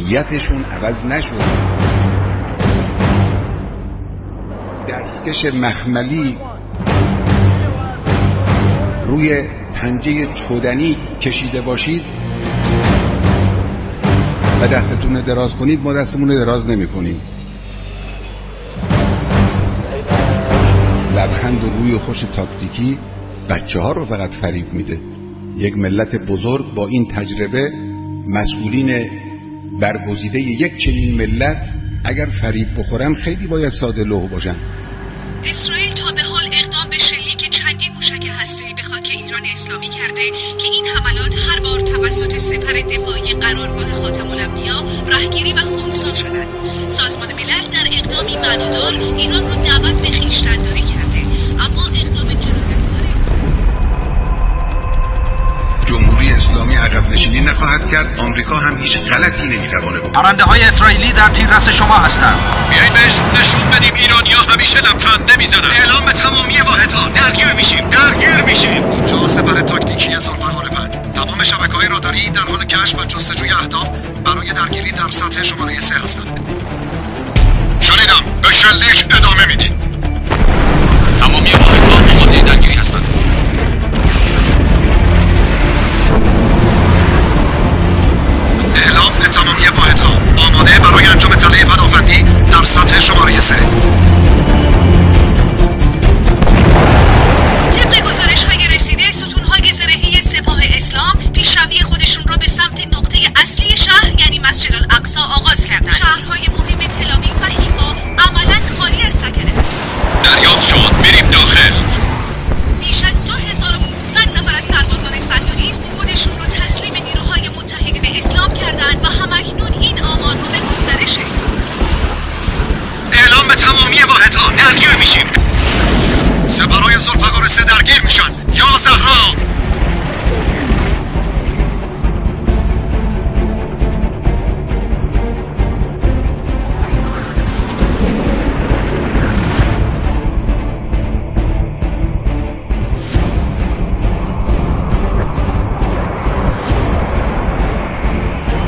هویتشون عوض نشد. دستکش مخملی روی پنجه چدنی کشیده باشید و دستتون رو دراز کنید، ما دستمون رو دراز نمی کنیم. لبخند و روی خوش تاکتیکی بچه ها رو فقط فریب میده. یک ملت بزرگ با این تجربه، مسئولین برگزیده یک چنین ملت اگر فریب بخورن خیلی باید ساده لوح باشن. اسرائیل تا به حال اقدام به شلیک چندین موشک هسته‌ای به خاک ایران اسلامی کرده که این حملات هر بار توسط سپر دفاعی قرارگاه خاتم الانبیا رهگیری و خنثی شدند. سازمان ملل در اقدامی معنادار ایران را دعوت به خویشتن‌داری کرده، اما اقدام جنایتکار جمهوری اسلامی عقب نشینی نخواهد کرد. آمریکا هم هیچ غلطی نمیتوانه بکنه. پرنده‌های اسرائیلی در تیررس شما هستند. بیایید بهشون نشون بدیم ایرانی‌ها همیشه لبخند نمیزنن. اعلام به تمامی واحدها درگیر میشیم. اینجا سپر تاکتیکی ذوالفقار 5. تمام شبکه‌های راداری در حال کشف و جستجوی اهداف برای درگیری در سطح شماره 3 هستند. شنیدم، به شلیک ادامه میدید. تمامی واحدها آماده درگیری هستند. اعلام به تمامی واحدها آماده برای انجام طلای پدافندی در سطح شماره 3. طبق گزارش‌های رسیده، ستون‌های زرهی سپاه اسلام پیشروی خودشون را به سمت نقطه اصلی شهر یعنی مسجد الاقصی آغاز کردند. شهرهای مهم تل‌آویو و حیفا عملاً خالی از سکنه هستند. دریافت شد، میریم داخل. بیش از 2500 نفر از سربازان صهیونیست خودشون رو تسلیم نیروهای متحدین اسلام کردند و همکنون این آمار رو به گسترشه. اعلام به تمامی واحدها درگیر میشیم. سپرهای ذوالفقار 3 درگیر میشن. یا زهرا!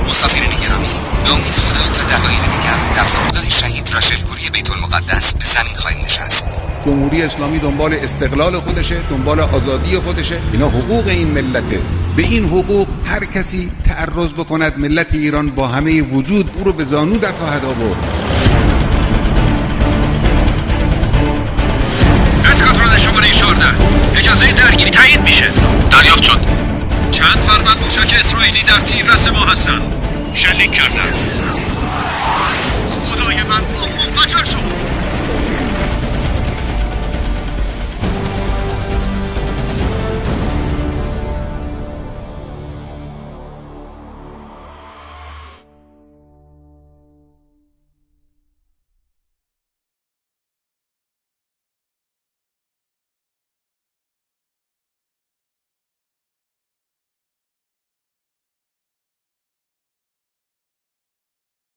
مسافرین گرامی، به امید خدا تا دقایق دیگر در فرودگاه شهید راشل کوری بیت المقدس به زمین خواهیم نشست. جمهوری اسلامی دنبال استقلال خودشه، دنبال آزادی خودشه. اینا حقوق این ملته. به این حقوق هر کسی تعرض بکند، ملت ایران با همه وجود او رو به زانو در خواهد آورد. اسکاتران شماره 14 اجازه درگیری تایید میشه. دریافت شد. چند فروند موشک اسرائیلی در تیررس ما هستن. شلیک کردن.